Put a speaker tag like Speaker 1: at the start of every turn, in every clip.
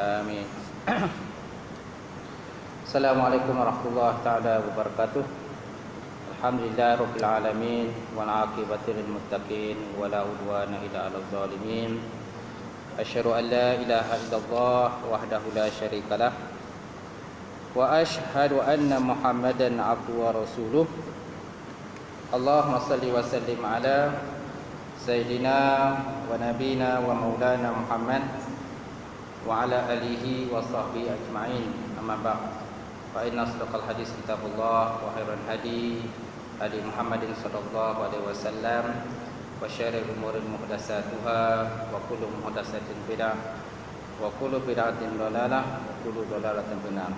Speaker 1: Amin. Assalamualaikum warahmatullahi taala wabarakatuh. Alhamdulillah rabbil alamin wal aqibatu lil muttaqin wala udwana illa 'alal zalimin. Asyhadu an la ilaha illallah wahdahu la syarikalah wa asyhadu anna Muhammadan 'abduhu wa rasuluh. Allahumma salli wa sallim ala sayyidina wa nabiyina wa maulana Muhammad wa ala alihi wa sahbihi ajma'in. Amma ba'd. Fa inna asdaqal hadis kitabullah wa khairal hadi hadi Muhammadin sallallahu alaihi wasallam wa syarril umuri muhdatsatuha wa kullu muhdatsatin bid'ah wa kullu bid'atin dhalalah wa kullu dhalalatin finnar.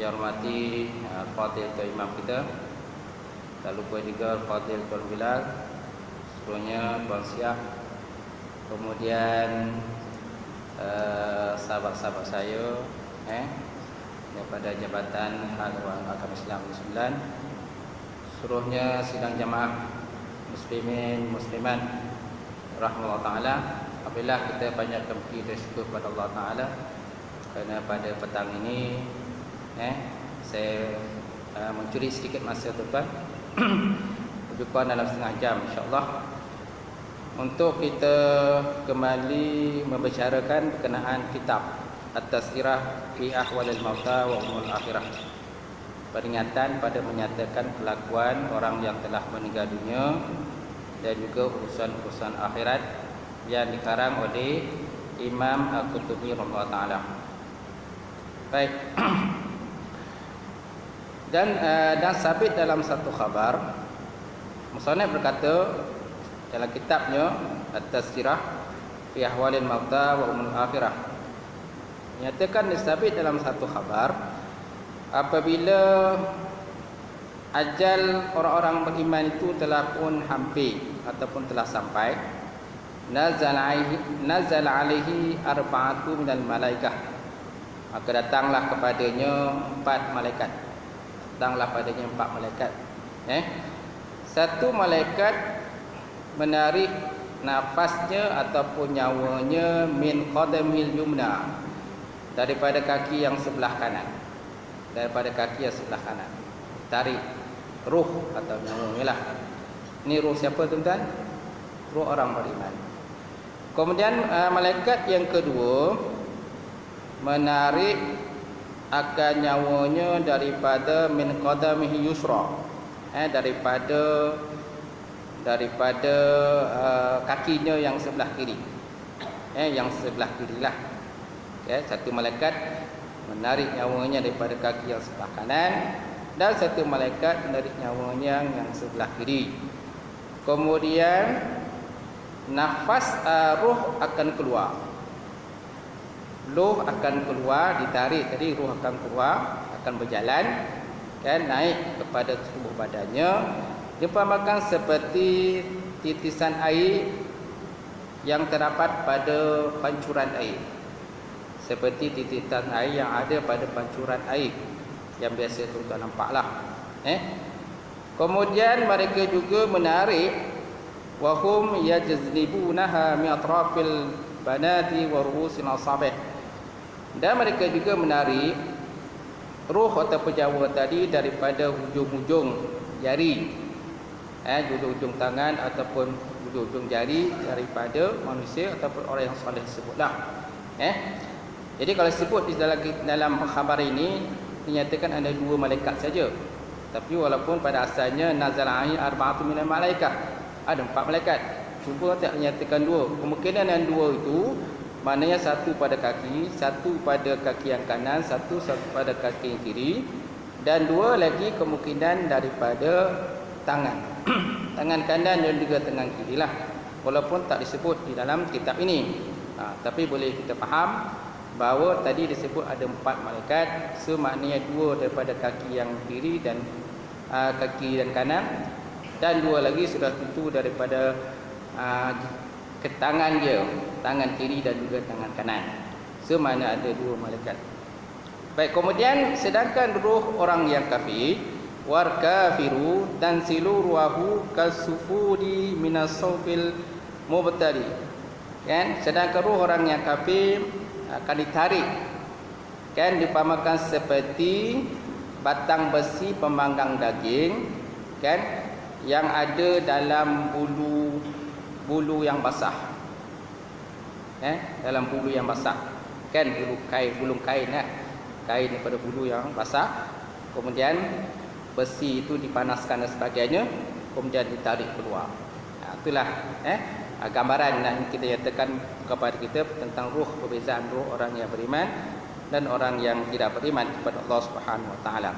Speaker 1: Ya hormati Fadil Imam kita, tak lupa juga Fadil Tuan Bilal, seluruhnya Tuan Siap, kemudian sahabat-sahabat saya daripada Jabatan Haluan Agama Islam Sembilan, seluruhnya sidang jamaah muslimin muslimat rahmatullah taala. Apabila kita banyakkan puji dan syukur kepada Allah taala kerana pada petang ini saya mencuri sedikit masa tuan-tuan berjumpa dalam setengah jam insya-Allah untuk kita kembali membicarakan berkenaan kitab At-Tazkirah fi Ahwalil Mauta wa Umuril Akhirah. Peringatan pada menyatakan kelakuan orang yang telah meninggal dunia dan juga urusan-urusan akhirat yang dikarang oleh Imam Al-Qurtubi rahimahullah taala. Baik. Dan sabit dalam satu khabar, musannif berkata dalam kitabnya At-Tazkirah fi Ahwalil Mauta wa Umuril Akhirah, nyatakan disabit dalam satu khabar, apabila ajal orang-orang beriman itu telah pun hampir ataupun telah sampai, nazal alaihi arba'atu minal malaikah, maka datanglah kepadanya empat malaikat. Satu malaikat menarik nafasnya ataupun nyawanya min qadamil yumna, daripada kaki yang sebelah kanan. Tarik ruh atau nyawanya lah. Ini ruh siapa tuan-tuan? Ruh orang beriman. Kemudian malaikat yang kedua menarik akan nyawanya daripada min qadamihi yusra, daripada kakinya yang sebelah kiri. Yang sebelah kiri lah. Satu malaikat menarik nyawanya daripada kaki yang sebelah kanan, dan satu malaikat menarik nyawanya yang sebelah kiri. Kemudian nafas ruh akan keluar. Ruh akan keluar, ditarik tadi, ruh akan keluar, akan berjalan naik kepada tubuh badannya. Diumpamakan seperti titisan air yang terdapat pada pancuran air. Seperti titisan air yang ada pada pancuran air yang biasa tuan-tuan nampaklah. Kemudian mereka juga menarik wahum yajznibunaha min atrafil banati wa ru'usil asabih, dan mereka juga menarik ruh atau penjawa tadi daripada hujung-hujung jari, hujung tangan ataupun hujung jari daripada manusia ataupun orang yang soleh sebutlah. Jadi kalau sebut di dalam khabar ini dinyatakan ada dua malaikat saja. Tapi walaupun pada asalnya nazal alaihi arba'atu minal malaikah, ada empat malaikat. Cuba tak dinyatakan dua. Kemungkinan yang dua itu maknanya satu pada kaki, satu pada kaki yang kanan, satu pada kaki yang kiri, dan dua lagi kemungkinan daripada tangan. Tangan kanan dan juga tangan kiri lah. Walaupun tak disebut di dalam kitab ini. Tapi boleh kita faham bahawa tadi disebut ada empat malaikat, semaknanya dua daripada kaki yang kiri dan kaki dan kanan, dan dua lagi sudah tentu daripada tangan dia, tangan kiri dan juga tangan kanan. Semakna ada dua malaikat. Baik, kemudian sedangkan ruh orang yang kafir, war kafiru tansilu ruahu kasufudi minas sawfil mubtadi. Sedangkan ruh orang yang kafir akan ditarik. Kan diumpamakan seperti batang besi pemanggang daging, kan, yang ada dalam bulu yang basah. Dalam bulu yang basah. Kan bulung kain kain daripada bulu yang basah. Kemudian besi itu dipanaskan dan sebagainya, kemudian ditarik keluar. Itulah gambaran yang kita nyatakan kepada kita tentang ruh, perbezaan ruh orang yang beriman dan orang yang tidak beriman kepada Allah Subhanahu Wa Taala.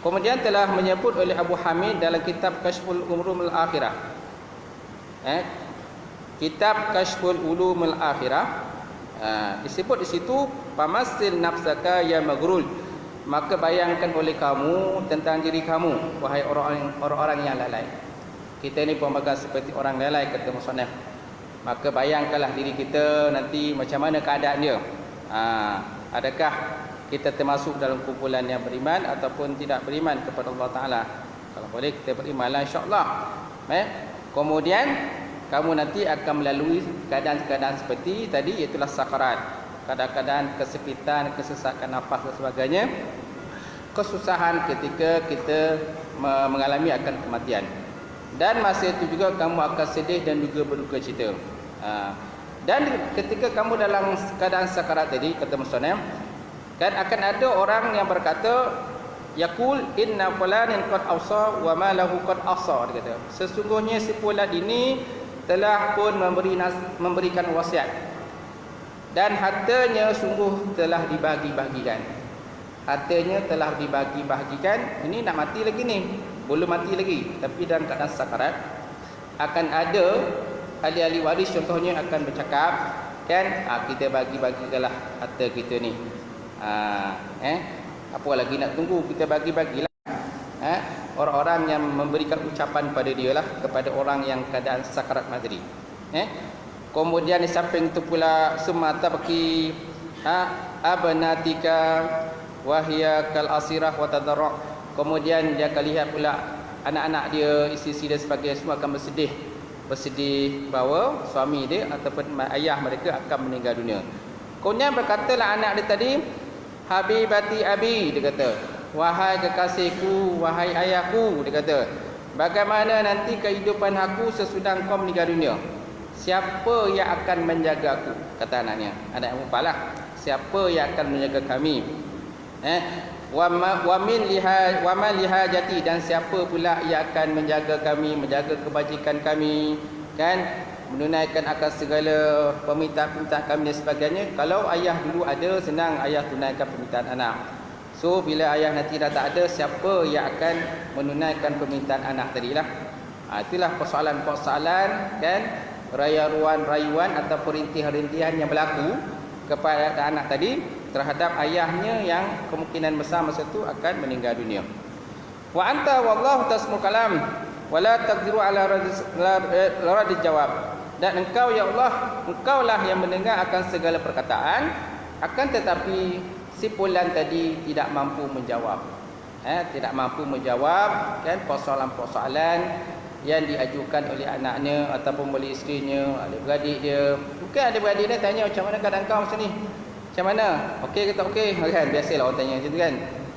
Speaker 1: Kemudian telah menyebut oleh Abu Hamid dalam kitab Kashful Ulumul Akhirah. Kitab Kashful Ulumul Akhirah disebut di situ pamasil nafsaka ya maghrul, maka bayangkan oleh kamu tentang diri kamu wahai orang-orang yang lalai. Kita ni pembaga seperti orang lalai, kata musannaf. Maka bayangkanlah diri kita nanti macam mana keadaan dia. Adakah kita termasuk dalam kumpulan yang beriman ataupun tidak beriman kepada Allah Ta'ala? Kalau boleh kita berimanlah, insyaAllah. Kemudian kamu nanti akan melalui keadaan-keadaan seperti tadi, iaitulah sakarat. Kadang-kadang kesepitan, kesesakan nafas dan sebagainya, kesusahan ketika kita mengalami akan kematian. Dan masa itu juga kamu akan sedih dan juga berduka cita. Dan ketika kamu dalam keadaan sakarat tadi, kata musannaf, kan akan ada orang yang berkata, yaqul inna fulanin qad awsa wa ma lahu qad asa, dia kata, sesungguhnya si fulan ini telah pun memberikan wasiat dan hartanya sungguh telah dibagi-bagikan. Hartanya telah dibagi-bagikan. Ini nak mati lagi ni, belum mati lagi, tapi dalam keadaan sakarat. Akan ada ahli-ahli waris contohnya akan bercakap, kan, kita bagi-bagikanlah harta kita ni. Apa lagi nak tunggu, kita bagi-bagilah. Orang-orang yang memberikan ucapan pada dia lah, kepada orang yang keadaan sakarat mati. Kemudian di samping itu pula semata baki abnatika wahya kal asirah wa tadarru. Kemudian dia akan lihat pula anak-anak dia, isteri dan sebagainya, semua akan bersedih bahawa suami dia ataupun ayah mereka akan meninggal dunia. Kemudian berkatalah anak dia tadi, habibati abi, dia kata, wahai kekasihku, wahai ayahku, dia kata, bagaimana nanti kehidupan aku sesudah engkau meninggal dunia? Siapa yang akan menjaga aku? Kata anaknya, anak yang perempuan lah. Siapa yang akan menjaga kami? Wa man lihajati, dan siapa pula yang akan menjaga kami, menjaga kebajikan kami, kan, menunaikan akan segala permintaan-permintaan kami dan sebagainya. Kalau ayah dulu ada, senang ayah tunaikan permintaan anak. So bila ayah nanti dah tak ada, siapa yang akan menunaikan permintaan anak tadilah? Itulah persoalan-persoalan, kan, rayuan atau rintihan-rintihan yang berlaku kepada anak tadi terhadap ayahnya yang kemungkinan besar masa itu akan meninggal dunia. Wa anta wallahu tasmul kalam wa la taqdiru ala rad jawab. Dan engkau ya Allah, engkaulah yang mendengar akan segala perkataan, akan tetapi si fulan tadi tidak mampu menjawab. Tidak mampu menjawab, kan, persoalan-persoalan yang diajukan oleh anaknya ataupun oleh isterinya, adik-beradik dia. Bukan adik-beradik dia tanya, macam mana keadaan kau macam ni? Macam mana? Okey ke tak okey? Kan biasalah orang tanya macam tu, kan.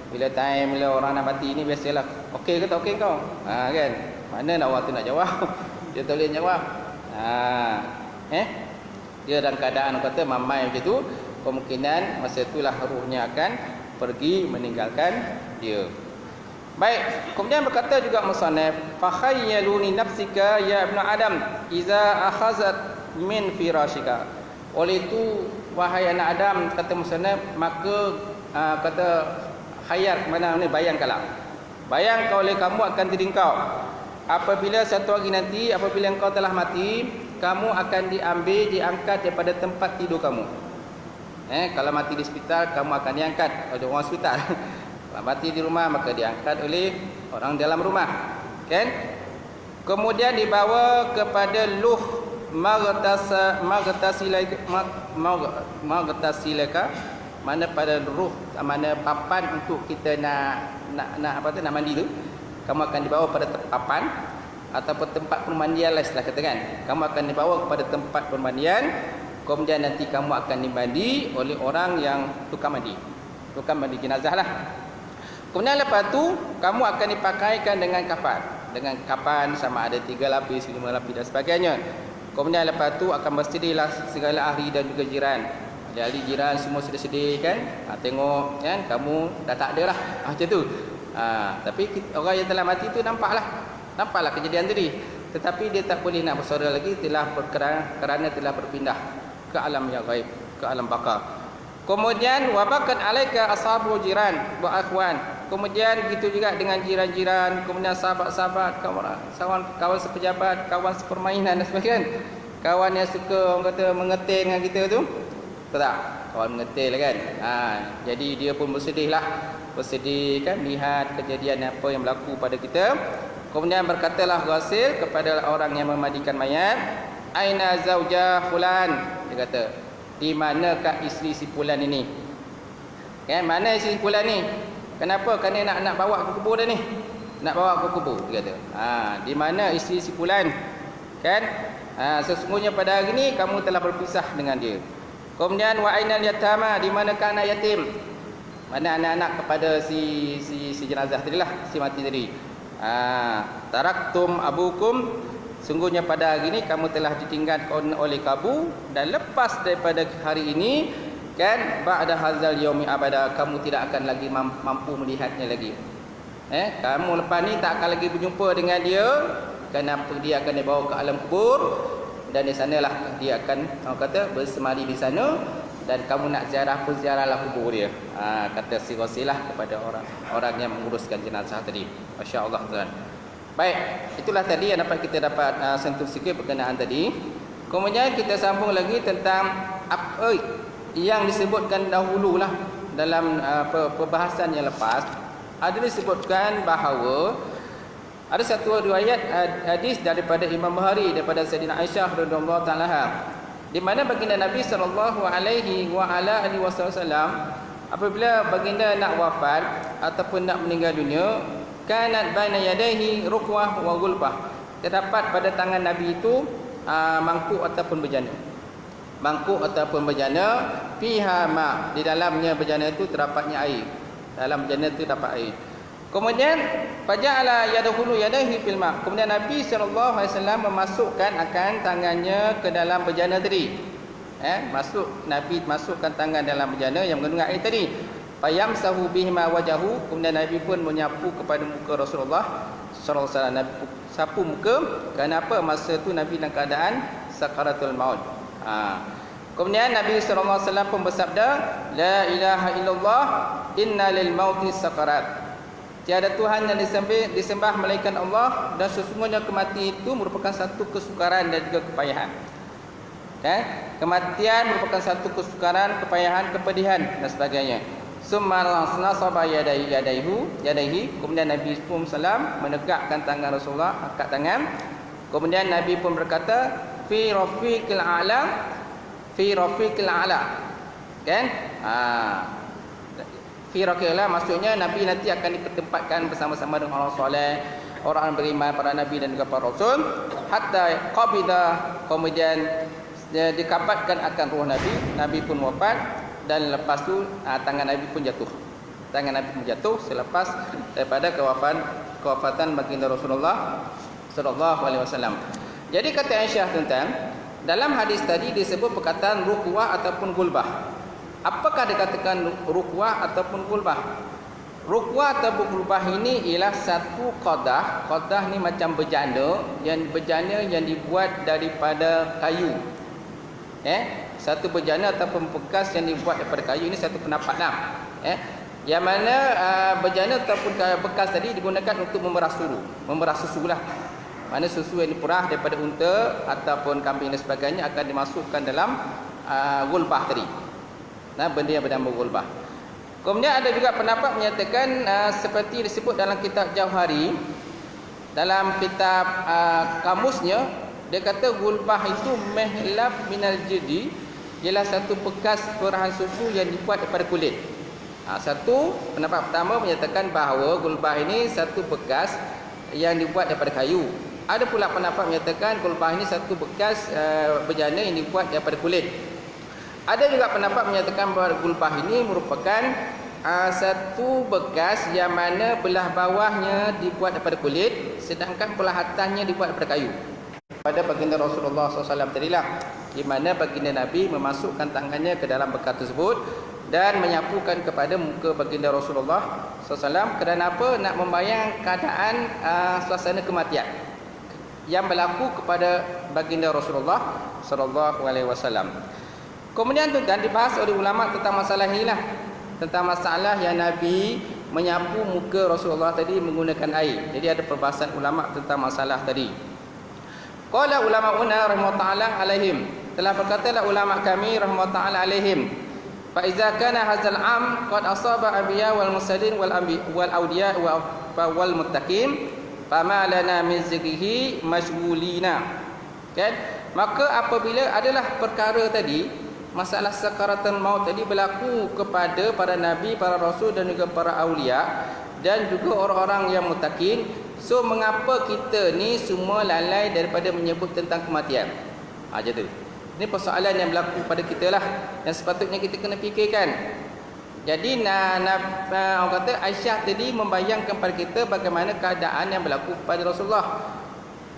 Speaker 1: Bila bila orang nak mati ni biasalah, okey ke tak okey kau? Kan. Mana nak orang tu nak jawab? Dia tak boleh jawab. Dia dalam keadaan kata mamai macam tu, kemungkinan masa itulah ruhnya akan pergi meninggalkan dia. Baik, kemudian berkata juga musannaf, fa khayyaluni nafsika ya ibnu adam iza akhazat min firashika. Oleh itu wahai anak Adam, kata musannaf, maka kata khayal, mana ni, bayangkanlah. Bayangkan oleh kamu akan diri engkau, apabila satu hari nanti apabila engkau telah mati, kamu akan diangkat daripada tempat tidur kamu. Kalau mati di hospital, kamu akan diangkat oleh orang hospital. Kalau mati di rumah, maka diangkat oleh orang dalam rumah, kan? Kemudian dibawa kepada luh magtasilaka, mana pada ruh, mana papan untuk kita nak mandi tu, kamu akan dibawa pada papan ataupun tempat permandian lah istilah kata, kan. Kamu akan dibawa kepada tempat permandian, Kemudian nanti kamu akan dimandi oleh orang yang tukang mandi jenazah lah. Kemudian lepas tu kamu akan dipakaikan dengan kapan sama ada 3 lapis, 5 lapis dan sebagainya. Kemudian lepas tu akan bersedihlah segala ahli dan juga jiran. Ahli jiran semua sedih-sedih kan. Tengok kan kamu dah tak ada lah. Macam tu. Tapi orang yang telah mati tu nampaklah kejadian tadi. Tetapi dia tak boleh nak bersuara lagi kerana telah berpindah ke alam yang gaib, ke alam baka. Kemudian wabakan alaika ashabu jiran wa akhwan. Kemudian begitu juga dengan jiran-jiran, kemudian sahabat-sahabat, kawan sepejabat, kawan sepermainan dan sebagainya. Kawan yang suka orang kata mengetil dengan kita tu. Betul tak? Kawan mengetil kan. Jadi dia pun bersedih kan lihat kejadian apa yang berlaku pada kita. Kemudian berkatalah ghasil kepada orang yang memandikan mayat, aina zaujah fulan. Dia kata, di manakah isteri si fulan ini? Mana isteri fulan ni? Kenapa? Kerana nak bawa ke kubur dah ni. Nak bawa ke kubur, dia kata. Di mana isteri si fulan? Kan? Sesungguhnya pada hari ni kamu telah berpisah dengan dia. Kemudian wa ainal yatama, di manakah anak yatim? Mana anak-anak kepada si jenazah tadi lah, si mati tadi. Taraktum abukum, sungguhnya pada hari ini kamu telah ditinggalkan oleh kamu, dan lepas daripada hari ini kan ba'da hadzal yaumi abada, kamu tidak akan lagi mampu melihatnya lagi. Kamu lepas ni tak akan lagi berjumpa dengan dia. Kenapa? Dia akan dibawa ke alam kubur, dan di sanalah dia akan bersemadi di sana, dan kamu nak ziarah pun ziarahlah kubur dia. Kata si Ghasilah kepada orang yang menguruskan jenazah tadi. Masya-Allah tuan. Baik, itulah tadi yang kita dapat sentuh sikit berkenaan tadi. Kemudian kita sambung lagi tentang apa yang disebutkan dahululah dalam perbahasan yang lepas. Ada disebutkan bahawa ada satu riwayat hadis daripada Imam Bukhari daripada Sayyidina Aisyah radhiyallahu taala, di mana baginda Nabi sallallahu alaihi wasallam apabila baginda nak wafat ataupun nak meninggal dunia, kanat baina yadayhi ruqwah wa gulbah. Terdapat pada tangan Nabi itu mangkuk ataupun bejana. Mangkuk ataupun bejana, fiha ma, di dalamnya bejana itu terdapatnya air. Dalam bejana itu dapat air. Kemudian faja'ala yadkhulu yadayhi fil ma. Kemudian Nabi sallallahu alaihi wasallam memasukkan akan tangannya ke dalam bejana tadi. Nabi masukkan tangan dalam bejana yang mengandung air tadi. Fayamsahu bihima wajahu. Kemudian Nabi pun menyapu kepada muka Rasulullah sallallahu alaihi wasallam. Nabi sapu muka. Kenapa? Masa itu Nabi dalam keadaan sakaratul maut. Kemudian Nabi sallallahu alaihi wasallam pun bersabda, la ilaha illallah, inna lil mauti sakarat. Tiada Tuhan yang disembah melainkan Allah, dan sesungguhnya kematian itu merupakan satu kesukaran dan juga kepayahan. Kematian merupakan satu kesukaran, kepayahan, kepedihan dan sebagainya. Summa nasaba yadaihi. Kemudian Nabi SAW menegakkan tangan Rasulullah, angkat tangan. Kemudian Nabi pun berkata, fi rafiqil a'la. Kan? Fi rafiqil a'la maksudnya Nabi nanti akan ditempatkan bersama-sama dengan orang soleh, orang beriman, para nabi dan juga para rasul, hatta qabida. Kemudian dikabatkan akan roh Nabi. Nabi pun wafat, dan lepas tu tangan Nabi pun jatuh. Tangan Nabi pun jatuh selepas daripada kewafatan baginda Rasulullah sallallahu alaihi wasallam. Jadi kata Aisyah tentang dalam hadis tadi disebut perkataan ruqwah ataupun gulbah. Apakah dikatakan ruqwah ataupun gulbah? Ruqwah ataupun gulbah ini ialah satu qadah. Qadah ni macam bejana yang dibuat daripada kayu. Satu bejana ataupun bekas yang dibuat daripada kayu, ini satu pendapat lah. Yang mana bejana ataupun bekas tadi digunakan untuk memerah susu lah. Mana susu yang diperah daripada unta ataupun kambing dan sebagainya akan dimasukkan dalam gulbah tadi. Benda yang bernama gulbah. Kemudian ada juga pendapat menyatakan seperti disebut dalam kitab Jauhari, dalam kitab kamusnya, dia kata gulbah itu mihlab minal jidi, ialah satu bekas perahan susu yang dibuat daripada kulit. Satu pendapat pertama menyatakan bahawa gulbah ini satu bekas yang dibuat daripada kayu. Ada pula pendapat menyatakan kulpah ini satu bekas bejana yang dibuat daripada kulit. Ada juga pendapat menyatakan bahawa kulpah ini merupakan satu bekas yang mana belah bawahnya dibuat daripada kulit, sedangkan belah atasnya dibuat daripada kayu. Pada baginda Rasulullah SAW tadilah, di mana baginda Nabi memasukkan tangannya ke dalam bekas tersebut dan menyapukan kepada muka baginda Rasulullah SAW. Kerana apa? Nak membayang keadaan suasana kematian yang berlaku kepada baginda Rasulullah SAW. Kemudian tuan dibahas oleh ulama tentang masalah inilah, tentang masalah yang Nabi menyapu muka Rasulullah tadi menggunakan air. Jadi ada perbahasan ulama tentang masalah tadi. Qala ulama'una rahimahullah alaihim, telah berkatalah ulama kami rahimahullah alaihim, fa iza kana hadzal am qad asaba anbiya wal mursalin wal awliya wal muttaqin fama lana min zikrihi mashghulina. Kan? Maka apabila adalah perkara tadi, masalah sakaratul maut tadi berlaku kepada para nabi, para rasul dan juga para awliya dan juga orang-orang yang muttaqin, so mengapa kita ni semua lalai daripada menyebut tentang kematian? Macam tu. Ini persoalan yang berlaku pada kita lah, yang sepatutnya kita kena fikirkan. Jadi orang kata Aisyah tadi membayangkan pada kita bagaimana keadaan yang berlaku pada Rasulullah.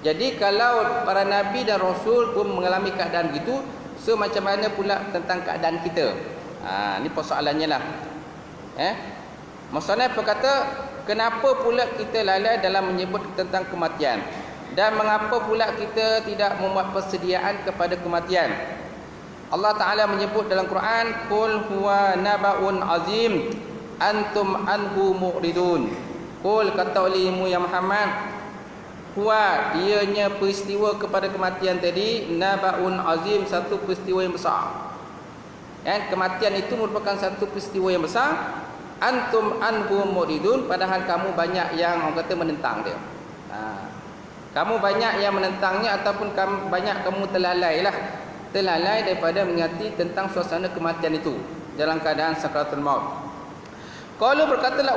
Speaker 1: Jadi kalau para nabi dan rasul pun mengalami keadaan begitu, so macam mana pula tentang keadaan kita? Ini persoalannya lah. Maksudnya berkata, kenapa pula kita lalai dalam menyebut tentang kematian? Dan mengapa pula kita tidak membuat persediaan kepada kematian? Allah Ta'ala menyebut dalam Quran, Qul huwa naba'un azim, antum anhu mu'ridun. Qul, kata olehmu ya Muhammad, huwa, ianya peristiwa kepada kematian tadi, naba'un azim, satu peristiwa yang besar. Kematian itu merupakan satu peristiwa yang besar. Antum anhu muridun, padahal kamu banyak yang orang kata menentang dia. Kamu banyak yang menentangnya, ataupun banyak kamu terlalai daripada mengingati tentang suasana kematian itu dalam keadaan sakaratul maut. Qalu, berkatalah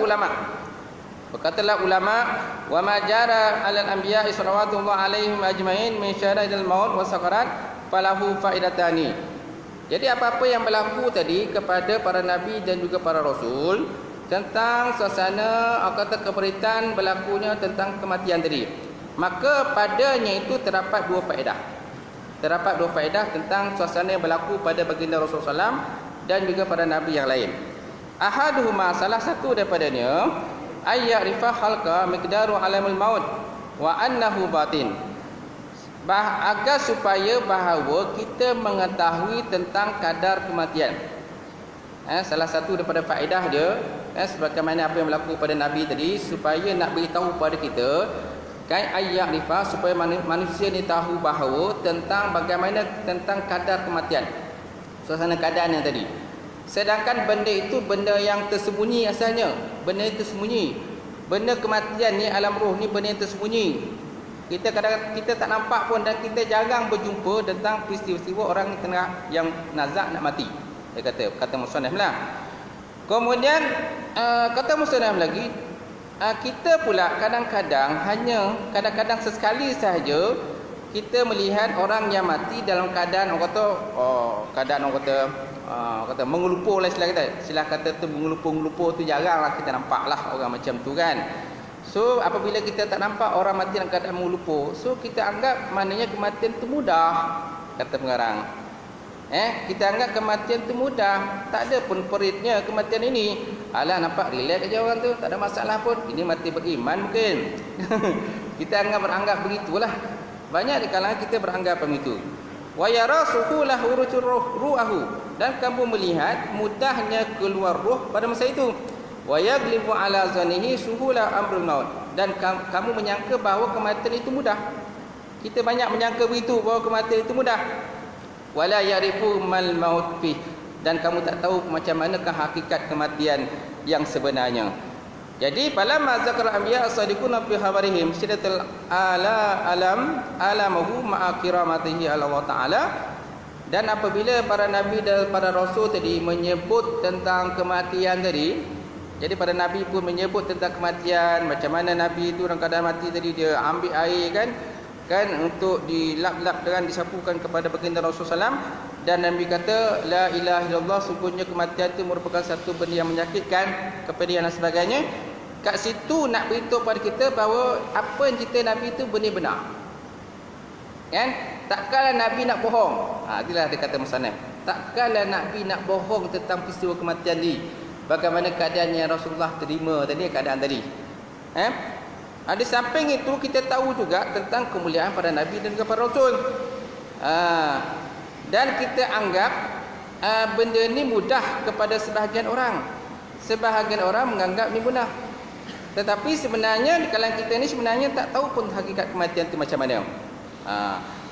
Speaker 1: ulama, wa ma jara 'alal anbiya'i sallallahu alaihim ajmain min syara'il maut wa sakarat falahu faidatani. Jadi apa-apa yang berlaku tadi kepada para nabi dan juga para rasul tentang suasana kata keberitaan berlakunya tentang kematian tadi, maka padanya itu terdapat dua faedah. Terdapat dua faedah tentang suasana yang berlaku pada baginda Rasulullah SAW dan juga pada nabi yang lain. Ahaduhuma, salah satu daripadanya, ayyarifa khalqa miqdaru alamul maut wa annahu batin. Agar supaya bahawa kita mengetahui tentang kadar kematian. Salah satu daripada faedah dia, sebagaimana apa yang berlaku pada Nabi tadi, supaya nak beritahu pada kita, kan, ayat rifa, supaya manusia ni tahu bahawa tentang bagaimana tentang kadar kematian, suasana keadaan yang tadi. Sedangkan benda itu benda yang tersembunyi asalnya, benda yang tersembunyi. Benda kematian ni, alam roh ni benda yang tersembunyi. Kita kadang-kadang kita tak nampak pun, dan kita jarang berjumpa tentang peristiwa orang yang nazak nak mati. Dia kata musannaf lah. Kemudian kata musannaf lagi, kita pula kadang-kadang sesekali sahaja kita melihat orang yang mati dalam keadaan orang kata mengelupur lah, istilah kata tu, mengelupur tu jaranglah kita nampak lah orang macam tu kan. So apabila kita tak nampak orang mati dalam keadaan mengelupur, so kita anggap maknanya kematian itu mudah, kata pengarang. Kita anggap kematian itu mudah, tak ada pun peritnya kematian ini. Alah, nampak relax aja orang tu, tak ada masalah pun, ini mati beriman mungkin. Kita beranggap begitulah. Banyak di kalangan kita beranggap begitu. Wa yara suhulahu ru'ahu, dan kamu melihat mudahnya keluar roh pada masa itu. Wa yaglibu ala zanihi suhula amrul maut, dan kamu menyangka bahawa kematian itu mudah. Kita banyak menyangka begitu, bahawa kematian itu mudah. Wala ya'rifu mal maut fi, dan kamu tak tahu macam manakah hakikat kematian yang sebenarnya. Jadi falamma zakara anbiya as-sadiquna fi khabarihim syiddatul alamahu ma'a kiramatihi Allah Ta'ala, dan apabila para nabi dan para rasul tadi menyebut tentang kematian tadi, jadi para nabi pun menyebut tentang kematian, macam mana nabi itu dalam keadaan mati tadi, dia ambil air kan, kan, untuk dilap-lap dan disapukan kepada baginda Rasulullah SAW. Dan Nabi kata la ilaha illallah, sungguhnya kematian itu merupakan satu benda yang menyakitkan, kepedihan dan sebagainya. Kat situ nak beritahu pada kita bahawa apa yang cerita Nabi itu benar benar, kan? Takkanlah Nabi nak bohong. Itulah dia kata Musannaf, takkanlah Nabi nak bohong tentang peristiwa kematian ni. Bagaimana keadaan yang Rasulullah terima tadi, keadaan tadi. Di samping itu kita tahu juga tentang kemuliaan para Nabi dan juga para Rasul. Dan kita anggap benda ni mudah kepada sebahagian orang. Sebahagian orang menganggap ni mudah. Tetapi sebenarnya di kalangan kita ni sebenarnya tak tahu pun hakikat kematian itu macam mana.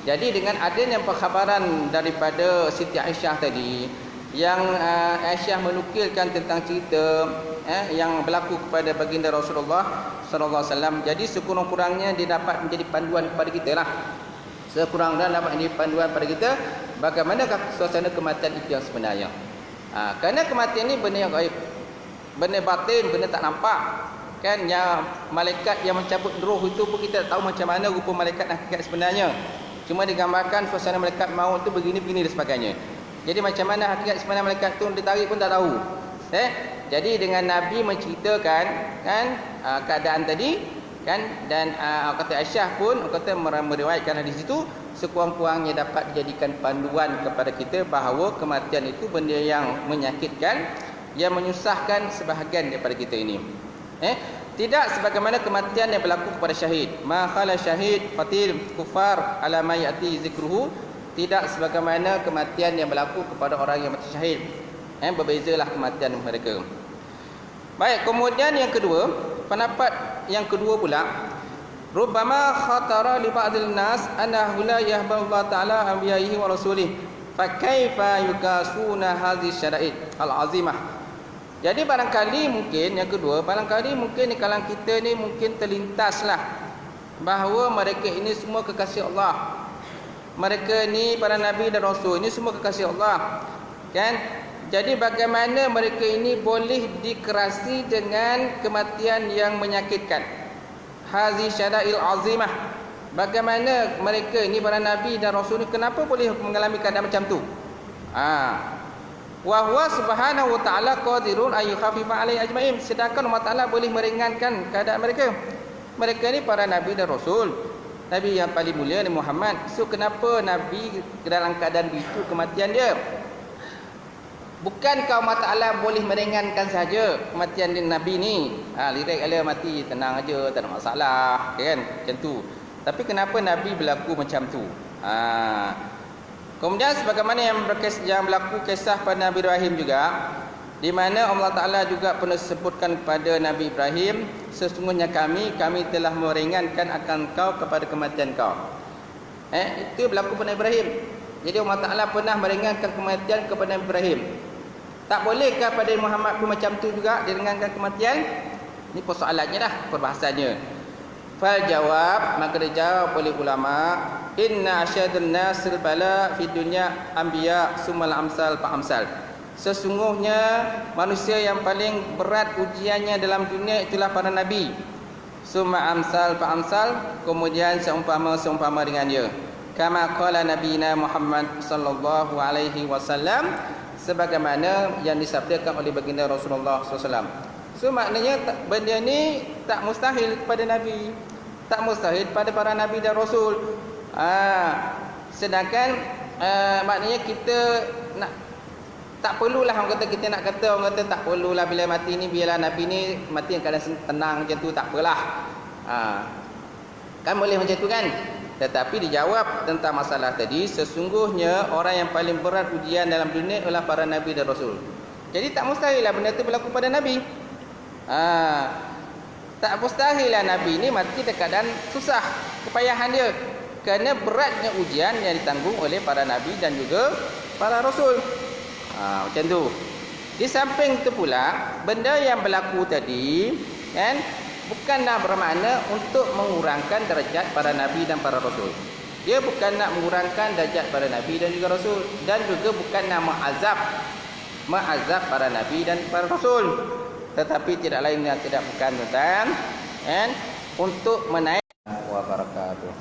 Speaker 1: Jadi dengan adanya perkhabaran daripada Siti Aisyah tadi, yang Aisyah menukilkan tentang cerita yang berlaku kepada baginda Rasulullah sallallahu alaihi wasallam, jadi sekurang-kurangnya dia dapat menjadi panduan kepada kita lah. Sekurang-kurangnya dapat menjadi panduan kepada kita bagaimana suasana kematian itu yang sebenarnya. Kerana kematian ni benda yang gaib, benda batin, benda tak nampak, kan? Yang malaikat yang mencabut roh itu pun kita tak tahu macam mana rupa malaikat hakikat sebenarnya. Cuma digambarkan suasana malaikat maut tu begini-begini dan sebagainya. Jadi macam mana hakikat sebenarnya malaikat tu ditarik pun tak tahu. Jadi dengan Nabi menceritakan, kan, keadaan tadi, kan, dan kata Aisyah pun kata meriwayatkan hadis itu, sekurang-kurangnya dapat dijadikan panduan kepada kita bahawa kematian itu benda yang menyakitkan, yang menyusahkan sebahagian daripada kita ini. Tidak sebagaimana kematian yang berlaku kepada syahid. Ma khala syahid fatil kufar ala ma yati zikruhu. Tidak sebagaimana kematian yang berlaku kepada orang yang mati syahid. Berbezalah kematian mereka. Baik, kemudian yang kedua, pendapat yang kedua pula, rubbama khatara li ba'dil nas annahu la yahballahu ta'ala anbiya'ihi wa rasulih, fa kaifa yukasuna hadhihi syara'id al-azimah. Jadi barangkali mungkin yang kedua, barangkali mungkin di kalangan kita ni mungkin terlintaslah bahawa mereka ini semua kekasih Allah. Mereka ni para nabi dan rasul ini semua kekasih Allah, kan? Jadi bagaimana mereka ini boleh dikerasi dengan kematian yang menyakitkan? Hazi syara'il azimah. Bagaimana mereka ini para nabi dan rasul ini kenapa boleh mengalami keadaan macam tu? Wa huwa subhanahu wa ta'ala qadirun ay yukhaffifa alai ajmain. Sedangkan Allah Taala boleh meringankan keadaan mereka. Mereka ni para nabi dan rasul, nabi yang paling mulia Nabi Muhammad. So kenapa nabi dalam keadaan begitu kematian dia? Bukankah Allah Taala boleh meringankan saja kematian nabi ni? Lirik ala mati tenang aja, tak ada masalah, kan? Macam tu. Tapi kenapa nabi berlaku macam tu? Kemudian sebagaimana yang berlaku kisah pada Nabi Ibrahim juga, di mana Allah Taala juga pernah sebutkan kepada Nabi Ibrahim, sesungguhnya kami telah meringankan akan kau kepada kematian kau. Itu berlaku pada Ibrahim. Jadi Allah Taala pernah meringankan kematian kepada Nabi Ibrahim. Tak bolehkah pada Muhammad pun macam tu juga diringankan kematian? Ini persoalannya dah, perbahasannya. Fal jawab, maka dijawab oleh ulama, inna asyadun nasir bala fi dunya anbiya sumal amsal fa amsal. Sesungguhnya manusia yang paling berat ujiannya dalam dunia itulah para nabi. Summa amsal fa amsal, kemudian seumpama dengan dia. Kama qala nabiyina Muhammad sallallahu alaihi wasallam, sebagaimana yang disabdakan oleh baginda Rasulullah SAW. So maknanya benda ni tak mustahil kepada Nabi, tak mustahil pada para Nabi dan Rasul. Sedangkan maknanya kita nak, tak perlulah orang kata, kita nak kata orang kata tak perlulah bila mati ni biarlah Nabi ni mati yang keadaan tenang macam tu, tak apalah. Kan boleh macam tu kan? Tetapi dijawab tentang masalah tadi, sesungguhnya orang yang paling berat ujian dalam dunia adalah para Nabi dan Rasul. Jadi tak mustahil lah benda itu berlaku pada Nabi. Tak mustahil lah Nabi ni mati dalam keadaan susah, kepayahan dia, kerana beratnya ujian yang ditanggung oleh para Nabi dan juga para Rasul. Macam tu. Di samping itu pula, benda yang berlaku tadi, kan, bukanlah bermakna untuk mengurangkan darjat para Nabi dan para Rasul. Dia bukan nak mengurangkan darjat para Nabi dan juga Rasul, dan juga bukan nak mengazab para Nabi dan para Rasul. Tetapi tidak lain dan tidak bukan tuan-tuan, untuk menaik wa barakatuh.